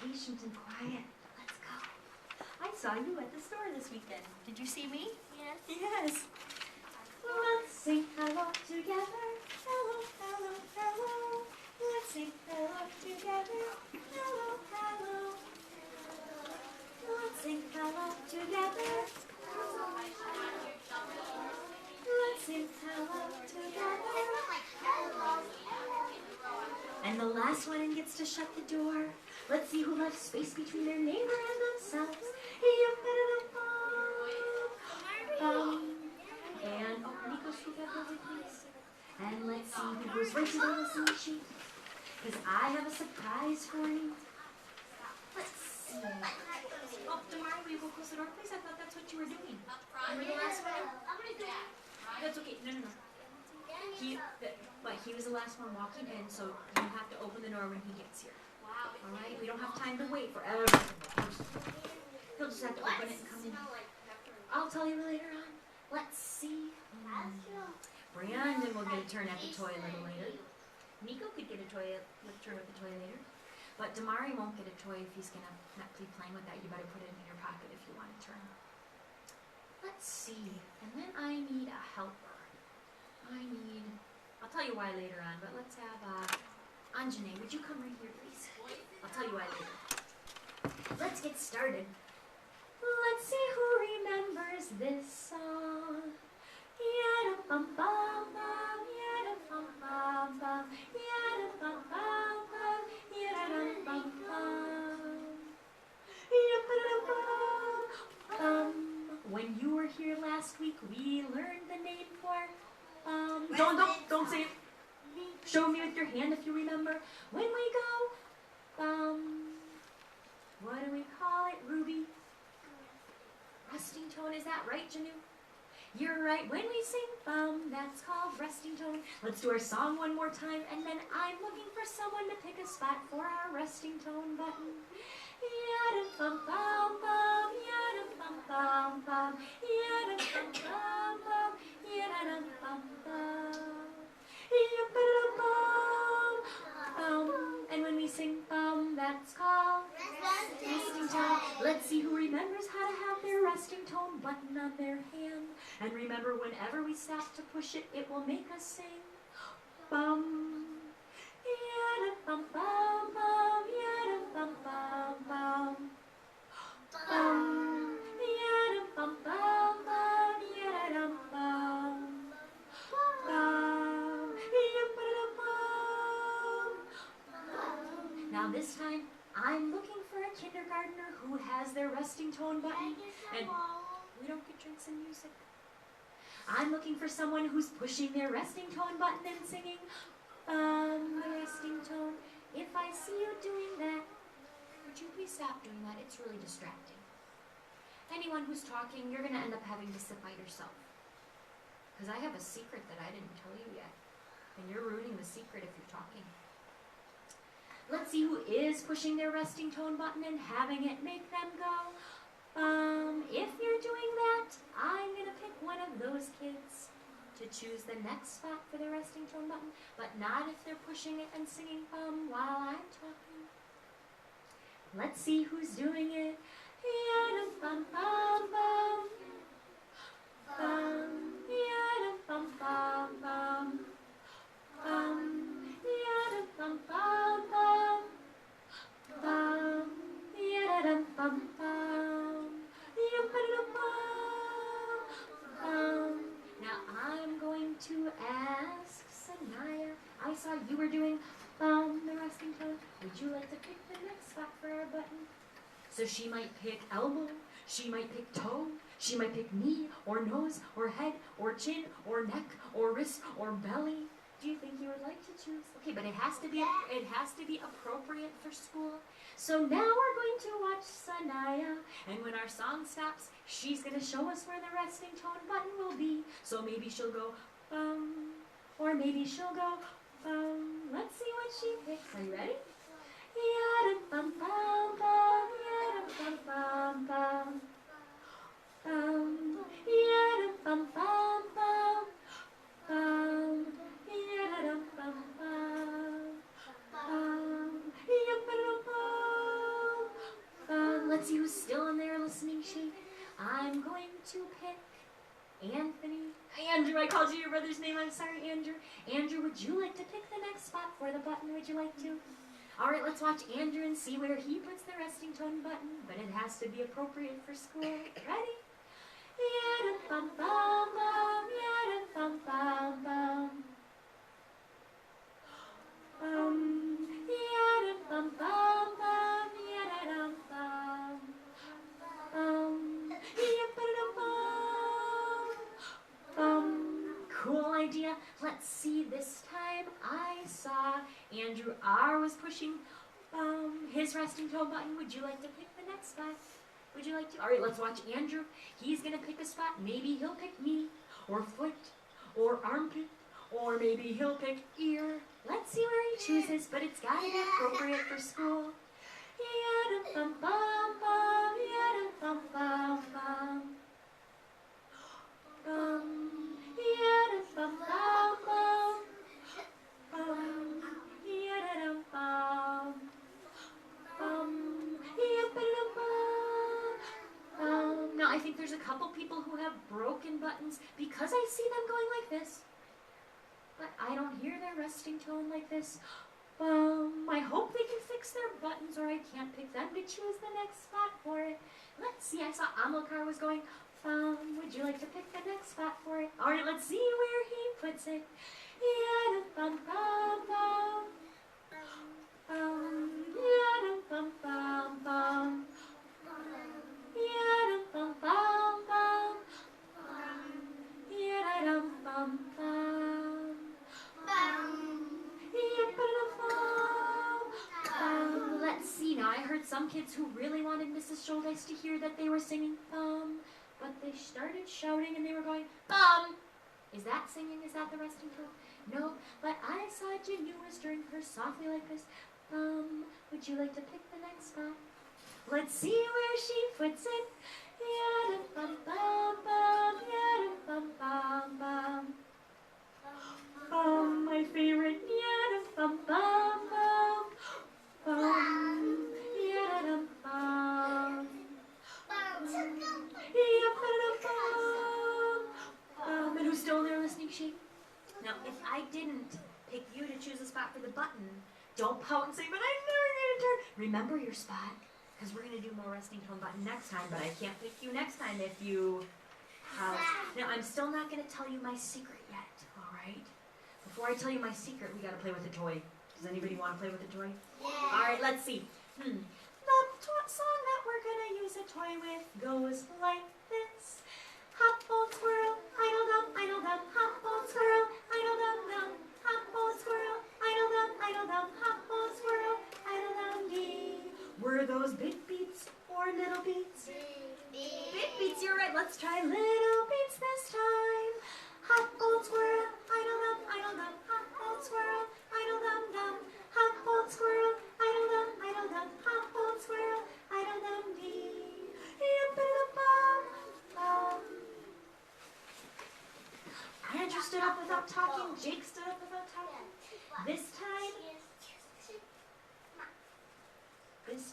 patient and quiet. Let's go. I saw you at the store this weekend. Did you see me? Yes. Yes. Let's sing hello together. Hello, hello, hello. Let's sing hello together. Hello, hello. Let's sing hello together. Let's sing hello together. And the last one gets to shut the door. Let's see who left space between their neighbor and themselves. And Nico, scoop that over, please. And let's see who goes right to the listening sheet. Because I have a surprise for you. Let's see. Oh, Damari, will you go close the door, please? I thought that's what you were doing. Remember the last one? That's okay. No. He was the last one walking in, so you have to open the door when he gets here. All right? We don't have time to wait for everything. He'll just have to open it and come in. I'll tell you later on. Let's see. Brandon will get a turn at the toy a little later. Nico could get a turn with the toy later. But Damari won't get a toy if he's going to not be playing with that. You better put it in your pocket if you want a turn. Let's see. And then I need a helper. I'll tell you why later on, but let's have Anjane. Would you come right here, please? I'll tell you why later. Let's get started. Let's see who remembers this song. Yada bum bum bum, yada bum bum bum, yada bum bum bum, yada bum bum. When you were here last week, we learned the name for don't say it. Show me with your hand if you remember. When we go what do we call it, Ruby? Resting tone, is that right, Janu? You're right. When we sing that's called resting tone. Let's do our song one more time, and then I'm looking for someone to pick a spot for our resting tone button. Yada bum bum bum, yada bum bum bum, yada bum bum bum, yada bum bum. And when we sing that's called resting tone. Let's see who remembers how to have their resting tone button on their hand. And remember, whenever we stop to push it, it will make us sing bum. Yada bum bum bum, yada bum bum bum. Bum. Yada bum bum bum, yada bum. Bum. Now this time, I'm looking for a kindergartner who has their resting tone button. And we don't get drinks and music. I'm looking for someone who's pushing their resting tone button and singing the resting tone. If I see you doing that, would you please stop doing that? It's really distracting. Anyone who's talking, you're going to end up having to sit by yourself. Because I have a secret that I didn't tell you yet. And you're ruining the secret if you're talking. Let's see who is pushing their resting tone button and having it make them go. If you're doing that, I'm going to pick one of those kids to choose the next spot for their resting tone button, but not if they're pushing it and singing while I'm talking. Let's see who's doing it. Yada bum bum bum. Bum. Yada bum bum bum. Yada bum bum bum. Bum. Yada bum bum. Now I'm going to ask Sanaya. I saw you were doing the resting tone. Would you like to pick the next spot for our button? So she might pick elbow, she might pick toe, she might pick knee or nose or head or chin or neck or wrist or belly. Do you think you would like to choose? Okay, but it has to be appropriate for school. So now we're going to watch Sanaya, and when our song stops, she's going to show us where the resting tone button will be. So maybe she'll go bum, or maybe she'll go bum. Let's see what she picks. Are you ready? Yada bum bum bum, yada bum bum bum. Bum, yada bum bum bum. Bum, yada bum bum. Bum, yada bum bum. let's see who's still in there listening sheet. I'm going to pick Anthony. Andrew, I called you your brother's name. I'm sorry, Andrew. Andrew, would you like to pick the next spot for the button? Would you like to? All right, let's watch Andrew and see where he puts the resting tone button, but it has to be appropriate for school. Ready? Yada-bum-bum-bum, yada-bum-bum-bum. Yada-bum-bum-bum, yada-dum-bum. Cool idea. Let's see, this time I saw Andrew R. was pushing his resting tone button. Would you like to pick the next spot? Would you like to? All right, let's watch Andrew. He's going to pick a spot. Maybe he'll pick knee, or foot, or armpit, or maybe he'll pick ear. Let's see where he chooses, but it's got to be appropriate for school. Yada-bum-bum-bum, yada-bum-bum-bum. Yada-bum-bum-bum, yada-dum-bum, yada-dum-bum. Now I think there's a couple people who have broken buttons because I see them going like this, but I don't hear their resting tone like this. I hope they can fix their buttons, or I can't pick them to choose the next spot for it. Let's see, I saw Amilcar was going, would you like to pick the next spot for it? All right, let's see where he puts it. Yada-bum-bum-bum. Yada-bum-bum-bum. Yada-bum-bum-bum. Yada-dum-bum-bum. Let's see now. I heard some kids who really wanted Mrs. Schuldice to hear that they were singing but they started shouting and they were going Is that singing? Is that the resting tone? No, but I saw Janu was stirring her softly like this. Would you like to pick the next spot? Let's see where she puts it. Yada-bum-bum-bum, yada-bum-bum-bum. My favorite. Yada-bum-bum-bum. Yada-dum-bum. And who's still in their listening sheet? Now, if I didn't pick you to choose a spot for the button, don't pout and say, but I never made a turn. Remember your spot, because we're going to do more resting tone button next time, but I can't pick you next time if you have... Now, I'm still not going to tell you my secret yet, all right? Before I tell you my secret, we got to play with a toy. Does anybody want to play with a toy? Yeah. All right, let's see. The song that we're going to use a toy with goes like this. Hop, old squirrel, idle-dum, idle-dum, hop, old squirrel, idle-dum-dum, hop, old squirrel, idle-dum, idle-dum, hop, old squirrel, idle-dum-dee. Were those big beats or little beats? Big beats, you're right. Let's try little beats this time. Hop, old squirrel, idle-dum, idle-dum, hop, old squirrel, idle-dum-dum, hop, old squirrel, idle-dum, idle-dum, hop, old squirrel, idle-dum-dee. Yip-a-da-bum. Andrew stood up without talking. Jake stood up without talking. This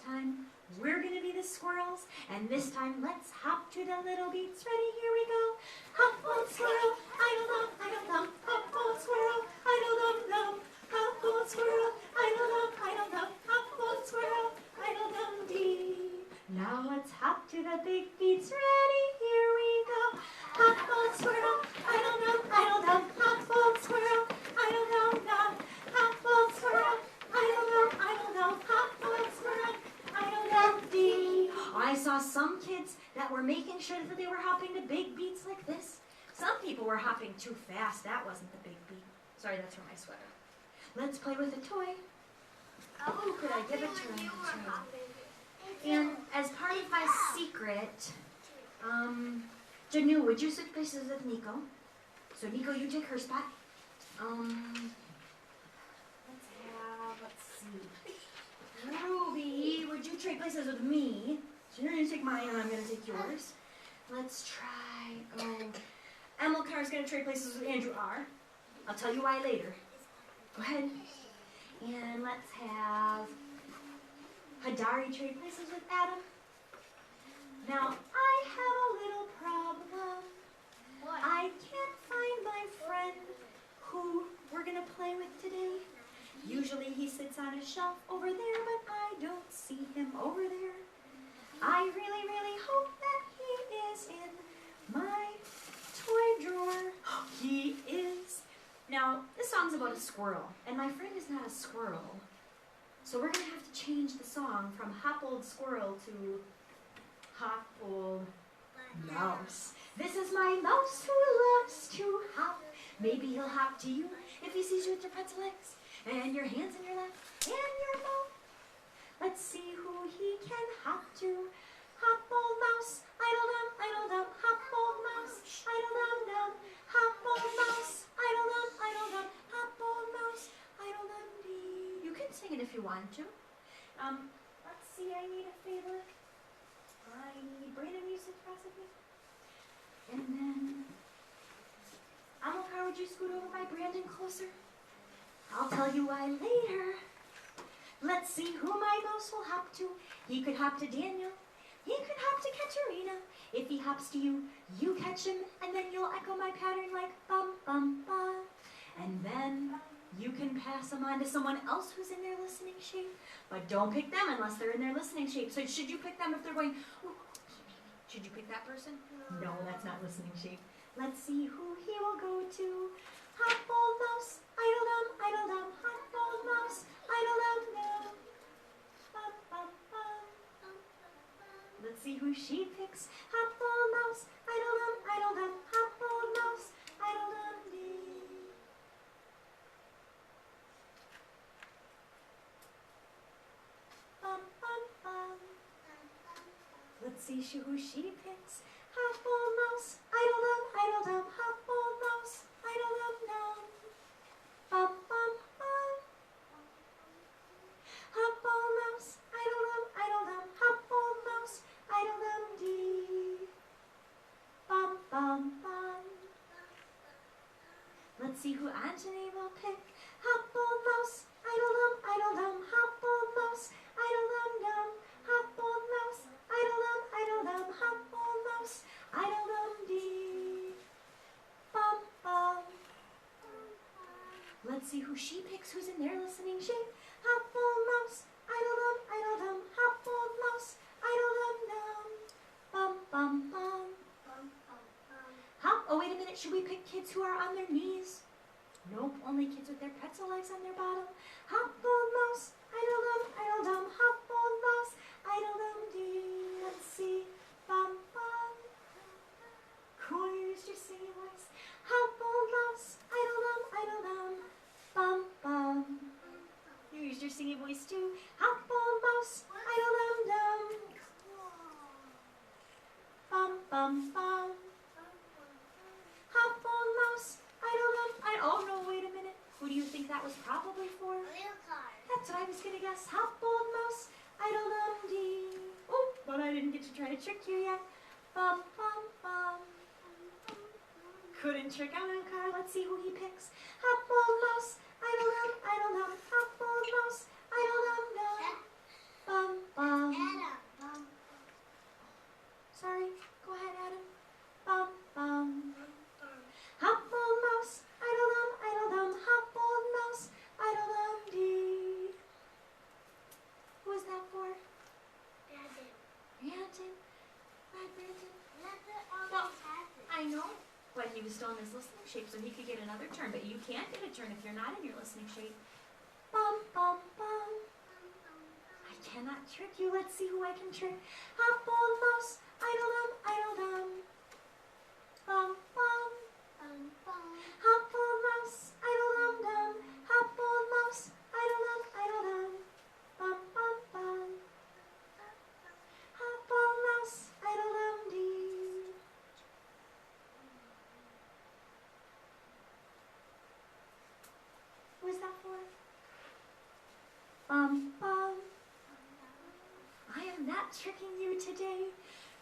time, we're going to be the squirrels. And this time, let's hop to the little beats. Ready? Here we go. Hop, old squirrel, idle-dum, idle-dum, hop, old squirrel, idle-dum-dum, hop, old squirrel, idle-dum, idle-dum, hop, old squirrel, idle-dum-dee. Now let's hop to the big beats. Ready? Here we go. Hop, old squirrel, idle-dum, idle-dum, hop, old squirrel, idle-dum-dum, hop, old squirrel, idle-dum, idle-dum, hop, old squirrel, idle-dum-dee. I saw some kids that were making sure that they were hopping to big beats like this. Some people were hopping too fast. That wasn't the big beat. Sorry, that's for my sweater. Let's play with a toy. Who could I give it to? And as part of my secret, Janu, would you switch places with Nico? So Nico, you take her spot. Let's see. Ruby, would you trade places with me? So you're gonna take mine and I'm gonna take yours. Let's try, Amilcar's gonna trade places with Andrew R. I'll tell you why later. Go ahead. And let's have Hadari trade places with Adam. Now, I have a little problem. What? I can't find my friend who we're going to play with today. Usually he sits on a shelf over there, but I don't see him over there. I really, really hope that he is in my toy drawer. He is. Now, this song's about a squirrel, and my friend is not a squirrel. So we're going to have to change the song from Hop Old Squirrel to Hop Old Mouse. This is my mouse who loves to hop. Maybe he'll hop to you if he sees you with your pretzel legs and your hands in your lap and your mouth. Let's see who he can hop to. Hop old mouse, idle-dum, idle-dum, hop old mouse, idle-dum-dum, hop old mouse, idle-dum, idle-dum, hop old mouse, idle-dum-dee. You can sing it if you want to. Let's see, I need a favor. I need Brandon music possibly. And then, Amilcar, would you scoot over by Brandon closer? I'll tell you why later. Let's see who my mouse will hop to. He could hop to Daniel. He could hop to Katerina. If he hops to you, you catch him, and then you'll echo my pattern like bum, bum, bum. And then you can pass him on to someone else who's in their listening shape. But don't pick them unless they're in their listening shape. So should you pick them if they're going, ooh, should you pick that person? No, that's not listening shape. Let's see who he will go to. Hop old mouse, idle-dum, idle-dum, hop old mouse, idle-dum-dum. Bum, bum, bum. Let's see who she picks. Hop old mouse, idle-dum, idle-dum, hop old mouse, idle-dum-dee. Bum, bum, bum. Let's see who she picks. Hop old mouse, idle-dum, idle-dum, hop old mouse, idle-dum-dum. Bum, bum, bum. Hop old mouse, idle-dum, idle-dum, hop old mouse, idle-dum-dee. Bum, bum, bum. Let's see who Anjani will pick. Hop old mouse, idle-dum, idle-dum, hop old mouse, idle-dum-dum, hop old mouse, idle-dum, idle-dum, hop old mouse, idle-dum-dee. Bum, bum. Let's see who she picks who's in their listening shape. Hop old mouse, idle-dum, idle-dum, hop old mouse, idle-dum-dum. Bum, bum, bum. Hop, oh wait a minute, should we pick kids who are on their knees? Nope, only kids with their pretzel legs on their bottom. Hop old mouse, idle-dum, idle-dum, hop old mouse, idle-dum-dee. Let's see, bum, bum. Cool, use your singing voice. Hop old mouse, idle-dum, idle-dum, bum, bum. You used your singing voice too. Hop old mouse, idle-dum-dum, bum, bum, bum. Hop old mouse, idle-dum, oh no, wait a minute. Who do you think that was probably for? That's what I was gonna guess. Hop old mouse, idle-dum-dee. Oh, but I didn't get to try to trick you yet. Bum, bum, bum. Couldn't trick Amilcar. Let's see who he picks. Hop old mouse, idle-dum, idle-dum, hop old mouse, idle-dum-dum. Bum, bum. Sorry, go ahead, Adam. Bum, bum. Hop old mouse, idle-dum, idle-dum, hop old mouse, idle-dum-dee. Who is that for? Brandon? Why, Brandon? Well, I know, but he was still in his listening shape, so he could get another turn. But you can't get a turn if you're not in your listening shape. Bum, bum, bum. I cannot trick you. Let's see who I can trick. Hop old mouse, idle-dum, idle-dum. Bum, bum. Hop old mouse, idle-dum-dum, hop old mouse, idle-dum, idle-dum, bum, bum, bum. Hop old mouse, idle-dum-dee. Who is that for? Bum, bum. I am not tricking you today.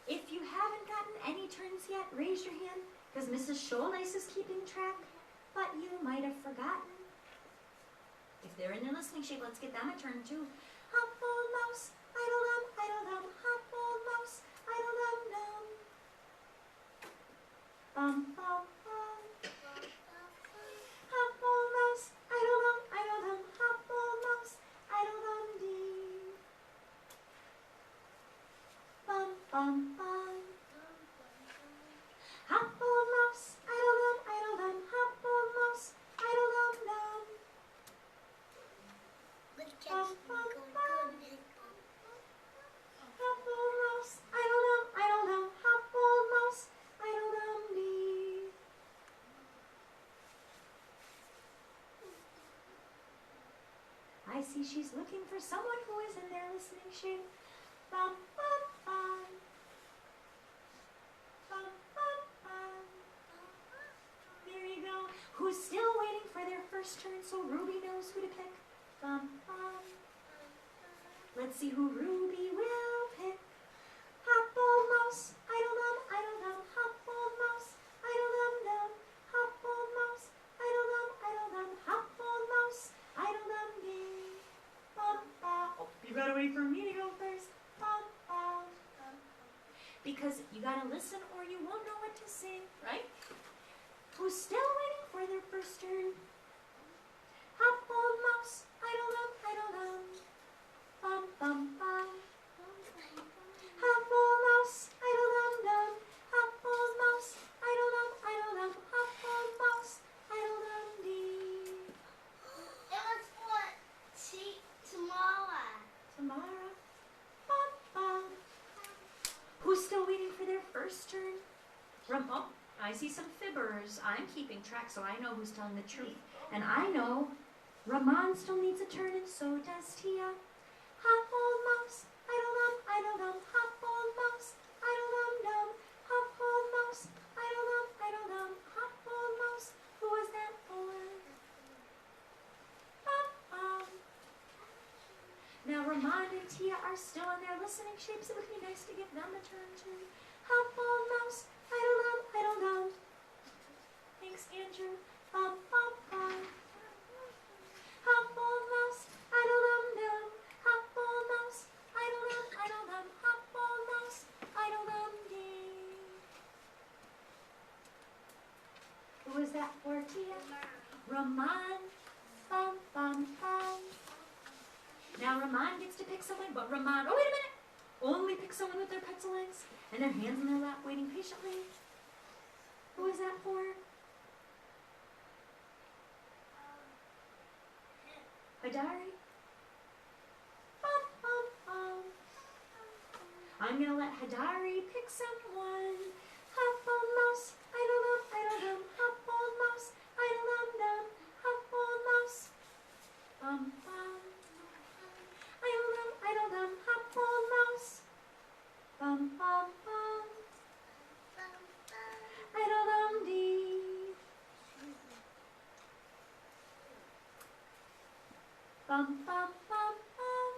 If you haven't gotten any turns yet, raise your hand. Because Mrs. Scholnice is keeping track, but you might have forgotten. If they're in their listening shape, let's get them a turn too. Hop old mouse, idle-dum, idle-dum, hop old mouse, idle-dum, I see she's looking for someone who is in their listening shape. Bum, bum, bum. Bum, bum, bum. There you go. Who's still waiting for their first turn so Ruby knows who to pick? Bum, bum. Let's see who Ruby will pick. Hop, old mouse, idle dum, hop, old mouse, idle dum dum, hop, old mouse, idle dum, hop, old mouse, idle dum dee. Bum, bum. Oh, you gotta wait for me to go first. Bum, bum, bum. Because you gotta listen or you won't know what to sing, right? Who's still waiting for their first turn? Hop, old mouse, idle dum, bum, bum, bum. Hop, old mouse, idle dum, hop, old mouse, idle dum, hop, old mouse, idle dum dee. It was for tomorrow. Tomorrow, bum, bum. Who's still waiting for their first turn? Oh, I see some fibbers. I'm keeping track so I know who's telling the truth. And I know Ramon still needs a turn and so does Tia. Hop, old mouse, idle dum, hop, old mouse, idle dum, hop, old mouse, idle dum, hop, old mouse. Who was that for? Bum, bum. Now Ramon and Tia are still in their listening shapes. It would be nice to give them a turn too. Hop, old mouse, idle dum. Thanks, Andrew. Bum, bum, bum. Hop, old mouse, idle dum, hop, old mouse, idle dum, hop, old mouse, idle dum dee. Who was that for, Tia? Ramon. Bum, bum, bum. Now Ramon gets to pick someone, but Ramon, oh wait a minute, only pick someone with their pretzel legs and their hands in their lap waiting patiently. Who is that for? Hadari? Bum, bum, bum. I'm gonna let Hadari pick someone. Hop, old mouse, idle dum, hop, old mouse, idle dum, hop, old mouse. Bum, bum. Idle dum, hop, old mouse. Bum, bum, bum. Idle dum dee. Bum, bum, bum, bum.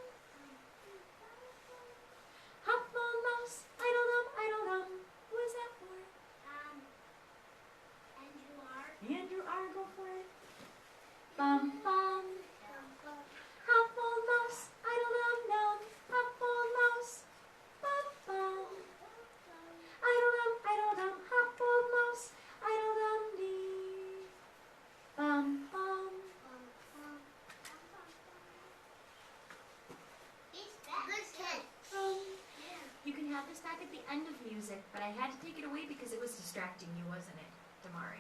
Hop, old mouse, idle dum. Who is that for? Andrew R. Andrew R, go for it. Bum, bum. Hop, old mouse, idle dum, hop, old mouse. Bum, bum. Idle dum, hop, old mouse, idle dum dee. Bum, bum. You can have this back at the end of music, but I had to take it away because it was distracting you, wasn't it, Damari?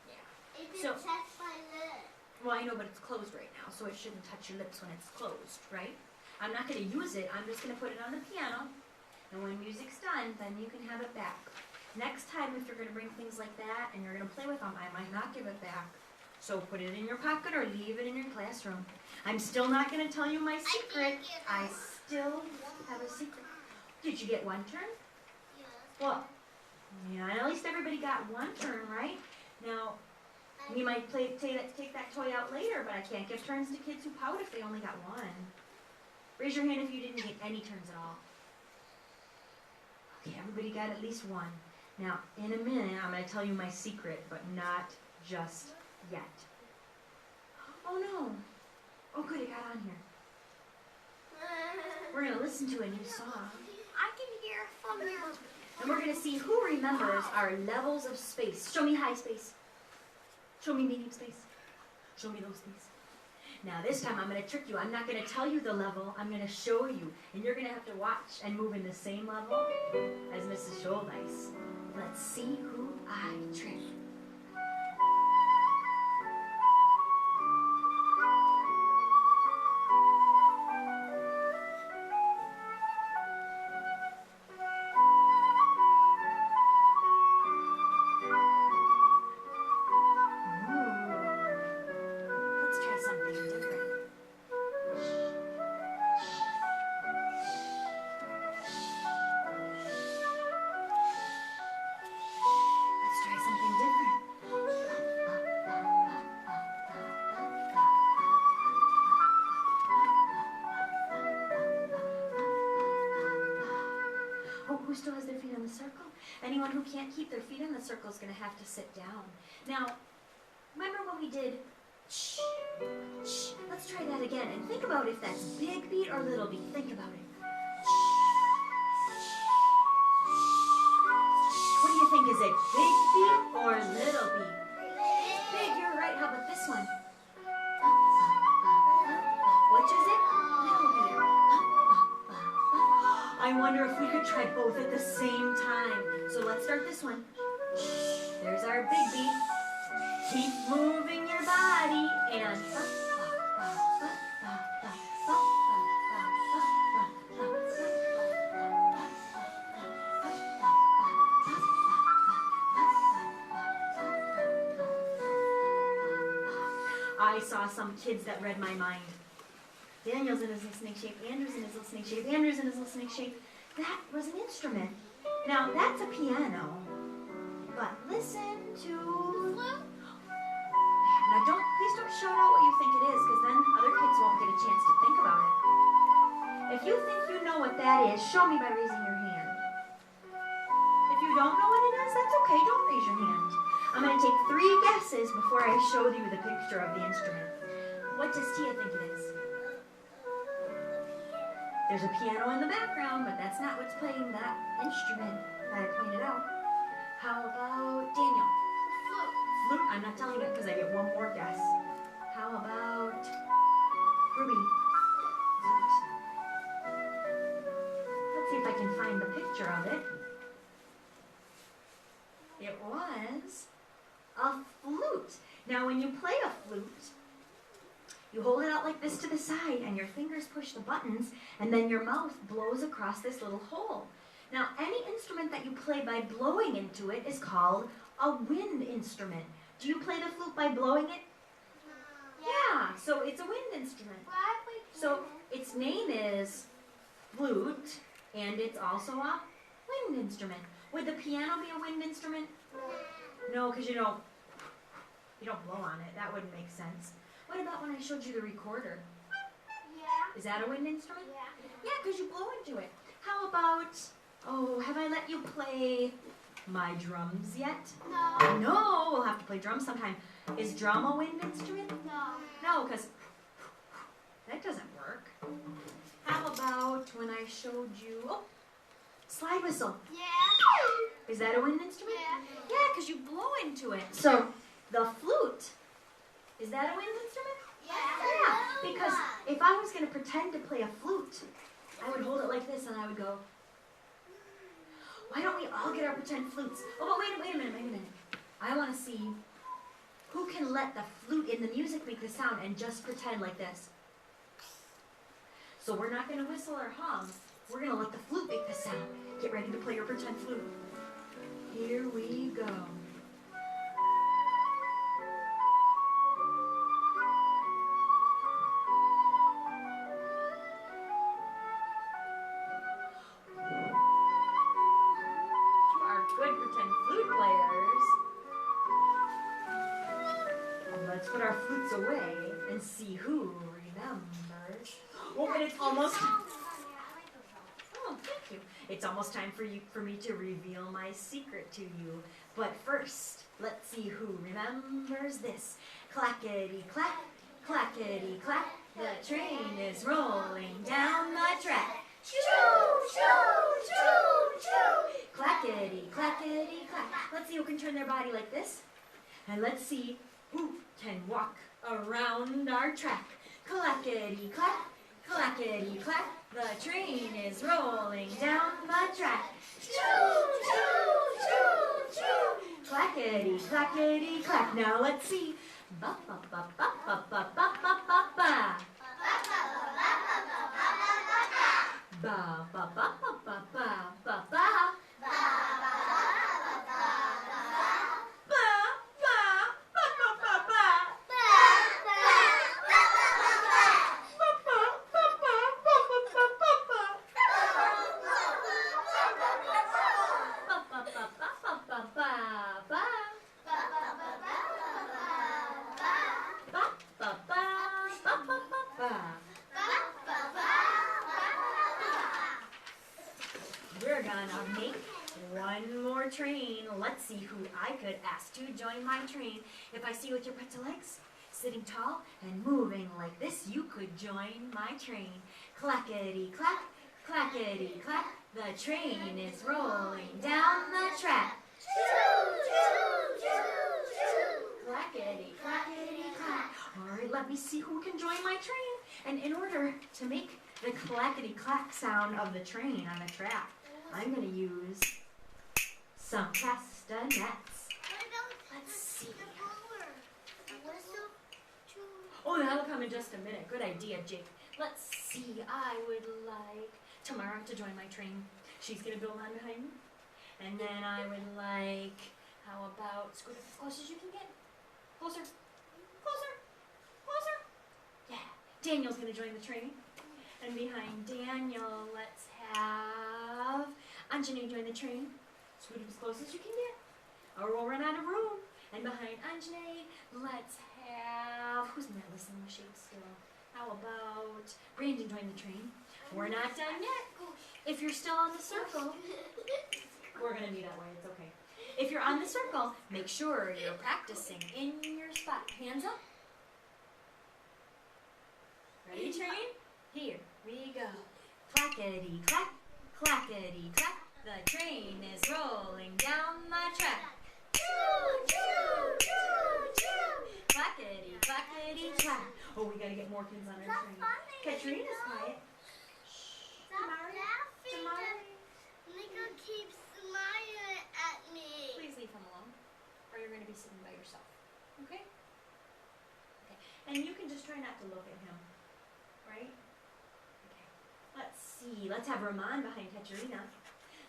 Yeah. It So- didn't touch my lip. Well, I know, but it's closed right now, so it shouldn't touch your lips when it's closed, right? I'm not going to use it. I'm just going to put it on the piano, and when music's done, then you can have it back. Next time, if you're going to bring things like that and you're going to play with them, I might not give it back. So put it in your pocket or leave it in your classroom. I'm still not going to tell you my secret. I still have a secret. Did you get one turn? Yes. Well, yeah, at least everybody got one turn, right? Now, we might take that toy out later, but I can't give turns to kids who pout if they only got one. Raise your hand if you didn't get any turns at all. Okay, everybody got at least one. Now, in a minute, I'm going to tell you my secret, but not just yet. Oh no! Oh good, it got on here. We're going to listen to a new song. I can hear from you. And we're going to see who remembers our levels of space. Show me high space. Show me medium space. Show me low space. Now this time I'm going to trick you. I'm not going to tell you the level. I'm going to show you. And you're going to have to watch and move in the same level as Mrs. Schuldeis. Let's see who I trick. who still has their feet in the circle? Anyone who can't keep their feet in the circle is going to have to sit down. Now, remember when we did shh, shh? Let's try that again. And think about if that's big beat or little beat. Think about it. What do you think? Is it big beat or little beat? Big, you're right. How about this one? Which is it? Little beat. I wonder if we could try both at the same time. So let's start this one. There's our big beat. Keep moving your body and I saw some kids that read my mind. Daniel's in his little snake shape, Andrew's in his little snake shape, Andrew's in his little snake shape. That was an instrument. Now, that's a piano. But listen to... Now, please don't shout out what you think it is, because then other kids won't get a chance to think about it. If you think you know what that is, show me by raising your hand. If you don't know what it is, that's okay. Don't raise your hand. I'm going to take 3 guesses before I show you the picture of the instrument. What does Tia think it is? There's a piano in the background, but that's not what's playing that instrument that I pointed out. How about Daniel? Flute. I'm not telling it because I get one more guess. How about Ruby? Let's see if I can find the picture of it. It was a flute. Now, when you play a flute, you hold it out like this to the side, and your fingers push the buttons, and then your mouth blows across this little hole. Now, any instrument that you play by blowing into it is called a wind instrument. Do you play the flute by blowing it? Yeah, so it's a wind instrument. So its name is flute, and it's also a wind instrument. Would the piano be a wind instrument? No, because you don't blow on it. That wouldn't make sense. What about when I showed you the recorder? Yeah. Is that a wind instrument? Yeah. Yeah, because you blow into it. How about, have I let you play my drums yet? No. No, we'll have to play drums sometime. Is drum a wind instrument? No. No, because that doesn't work. How about when I showed you, slide whistle? Yeah. Is that a wind instrument? Yeah. Yeah, because you blow into it. So the flute, is that a wind instrument? Yeah, because if I was going to pretend to play a flute, I would hold it like this and I would go, why don't we all get our pretend flutes? Oh, but wait a minute. I want to see who can let the flute in the music make the sound and just pretend like this. So we're not going to whistle or hum. We're going to let the flute make the sound. Get ready to play your pretend flute. Here we go. Good pretend flute players. Let's put our flutes away and see who remembers. Oh, and it's almost. Oh, thank you. It's almost time for me to reveal my secret to you. But first, let's see who remembers this. Clackety clack, clackety clack. The train is rolling down the track. Choo, choo, choo, choo. Clackety, clackety, clack. Let's see who can turn their body like this. And let's see who can walk around our track. Clackety, clack, clackety, clack. The train is rolling down the track. Choo, choo, choo, choo. Clackety, clackety, clack. Now let's see. Ba, ba, ba, ba, ba, ba, ba, ba, ba, ba. Ba ba ba ba ba ba ba ba. your train. Let's see who I could ask to join my train. If I see you with your pretzel legs, sitting tall and moving like this, you could join my train. Clackety clack, clackety clack, the train is rolling down the track. Clackety clackety clack. All right, let me see who can join my train. And in order to make the clackety clack sound of the train on the track, I'm going to use some castanets. Let's see. Oh, that'll come in just a minute. Good idea, Jake. Let's see. I would like Tamara to join my train. She's going to build on behind me. And then I would like, how about scoot as close as you can get? Closer. Closer. Closer. Yeah. Daniel's going to join the train. And behind Daniel, let's have Anjani join the train. Scoot as close as you can get, or we'll run out of room. And behind Anjani, let's have, who's in that list in the shape still? How about Brandon join the train? We're not done yet. If you're still on the circle, we're going to do that way, it's okay. If you're on the circle, make sure you're practicing in your spot. Hands up. Ready, train? Here we go. Clackety clack, clackety clack. The train is rolling down the track. Choo, choo, choo, choo. Clackety, clackety, clack. Oh, we gotta get more kids on our train. Katrina's quiet. Nico keeps smiling at me. Please leave him alone, or you're gonna be sitting by yourself. Okay? Okay. And you can just try not to look at him, right? Okay. Let's see. Let's have Rahman behind Katrina.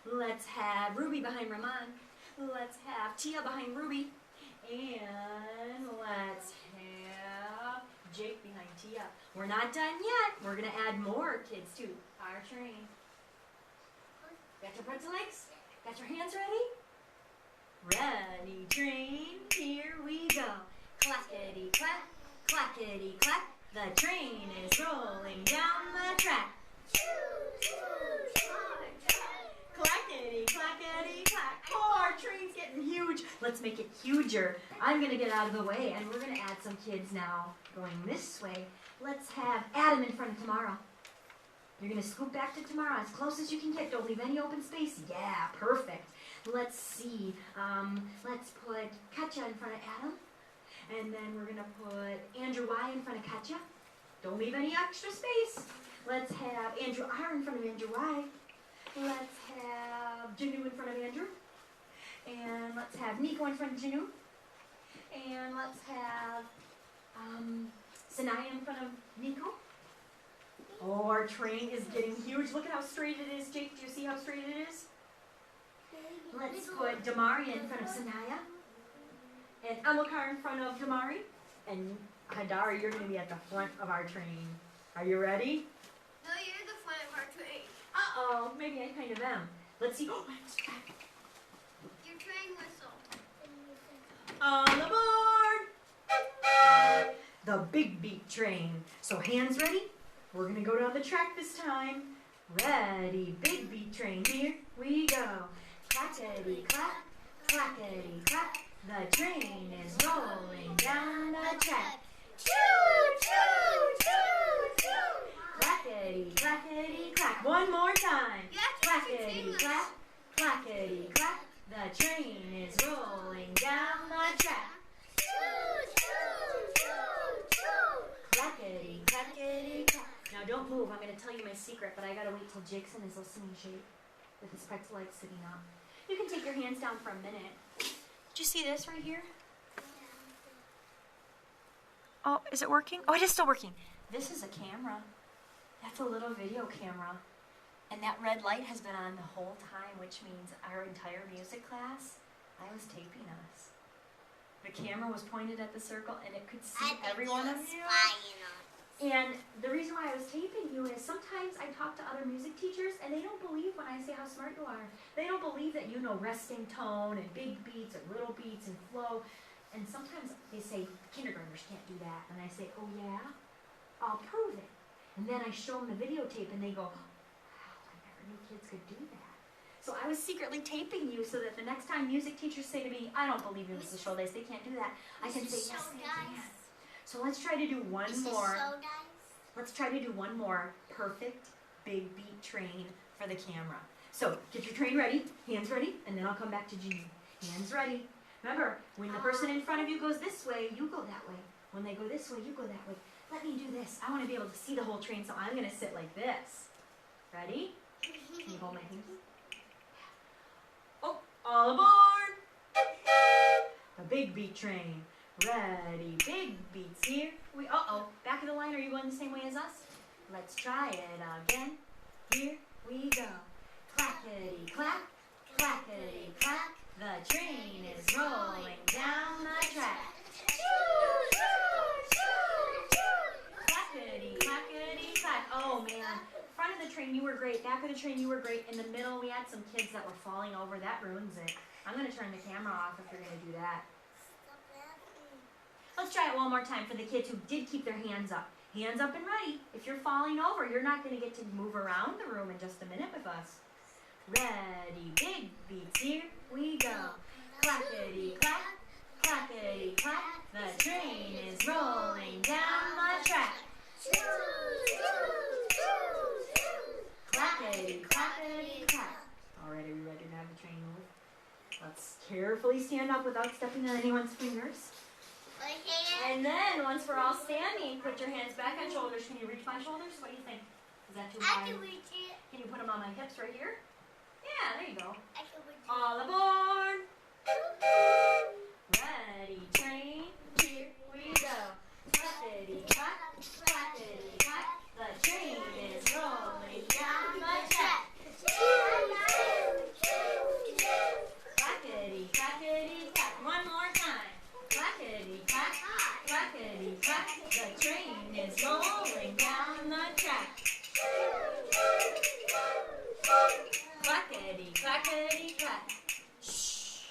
Let's have Ruby behind Rahman. Let's have Tia behind Ruby. And let's have Jake behind Tia. We're not done yet. We're going to add more kids to our train. Got your pretzel legs? Got your hands ready? Ready, train, here we go. Clackety clack, clackety clack. The train is rolling down the track. Clackety, clackety, clack. Oh, our train's getting huge. Let's make it huger. I'm going to get out of the way, and we're going to add some kids now going this way. Let's have Adam in front of Tamara. You're going to scoot back to Tamara as close as you can get. Don't leave any open space. Yeah, perfect. Let's see. Let's put Katja in front of Adam. And then we're going to put Andrew Y in front of Katja. Don't leave any extra space. Let's have Andrew R in front of Andrew Y. Let's have Janu in front of Andrew. And let's have Nico in front of Janu. And let's have Sanaya in front of Nico. Oh, our train is getting huge. Look at how straight it is, Jake. Do you see how straight it is? Let's put Damari in front of Sanaya. And Amilcar in front of Damari. And Hadar, you're going to be at the front of our train. Are you ready? No, you're the front of our train. Uh-oh, maybe I kind of am. Let's see. Oh, Your train whistle. On the board! The Big Beat train. So hands ready? We're going to go down the track this time. Ready, Big Beat train. Here we go. Clackety clack, clackety clack. The train is rolling down the track. Choo, choo, choo, choo. Clackety, clackety, clack. One more time. Clackety, clack, clackety, clack. The train is rolling down the track. Choo, choo, choo, choo. Clackety, clackety, clack. Now don't move. I'm going to tell you my secret, but I got to wait till Jake's in his listening shape with his pretzel legs sitting up. You can take your hands down for a minute. Did you see this right here? Oh, is it working? Oh, it is still working. This is a camera. That's a little video camera. And that red light has been on the whole time, which means our entire music class, I was taping us. The camera was pointed at the circle, and it could see every one of you. And the reason why I was taping you is sometimes I talk to other music teachers, and they don't believe when I say how smart you are. They don't believe that you know resting tone and big beats and little beats and flow. And sometimes they say, kindergartners can't do that. And I say, oh yeah? I'll prove it. And then I show them the videotape, and they go, wow, I never knew kids could do that. So I was secretly taping you so that the next time music teachers say to me, I don't believe you, Mrs. Schultes, they can't do that, I can say, yes, they can. So let's try to do one more. Let's try to do one more perfect big beat train for the camera. So get your train ready, hands ready, and then I'll come back to G. Hands ready. Remember, when the person in front of you goes this way, you go that way. When they go this way, you go that way. Let me do this. I want to be able to see the whole train, so I'm going to sit like this. Ready? Can you hold my pinky? Oh, all aboard! A big beat train. Ready, big beats here. Back of the line, are you going the same way as us? Let's try it again. Here we go. Clackety clack, clackety clack. The train is rolling down the track. Clackety, clackety clack. Oh man, front of the train you were great. Back of the train you were great. In the middle we had some kids that were falling over. That ruins it. I'm going to turn the camera off if you're going to do that. Let's try it one more time for the kids who did keep their hands up. Hands up and ready. If you're falling over, you're not going to get to move around the room in just a minute with us. Ready, big beats, here we go. Clackety clack, clackety clack. The train is rolling down the track. Clackety, clackety clack. Alright, are you ready to have the train move? Let's carefully stand up without stepping on anyone's fingers. And then, once we're all standing, put your hands back on shoulders. Can you reach my shoulders? What do you think? Is that too high? I can reach it. Can you put them on my hips right here? Yeah, there you go. I can reach it. All aboard! Ready, train, here we go. Clackety clack, clackety clack. The train is rolling down the track. Clackety, clackety clack. One more time. Clackety clack, clackety clack. The train is rolling down the track. Clackety, clackety clack. Shh.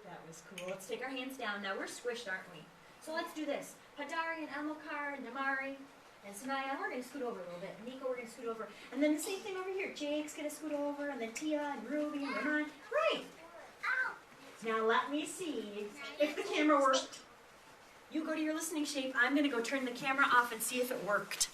That was cool. Let's take our hands down. Now we're squished, aren't we? So let's do this. Hadari and Amilcar and Damari and Sanaya, we're going to scoot over a little bit. Nico, we're going to scoot over. And then the same thing over here. Jake's going to scoot over, and then Tia and Ruby and Ramon. Right. Now let me see if the camera worked. You go to your listening shape. I'm going to go turn the camera off and see if it worked.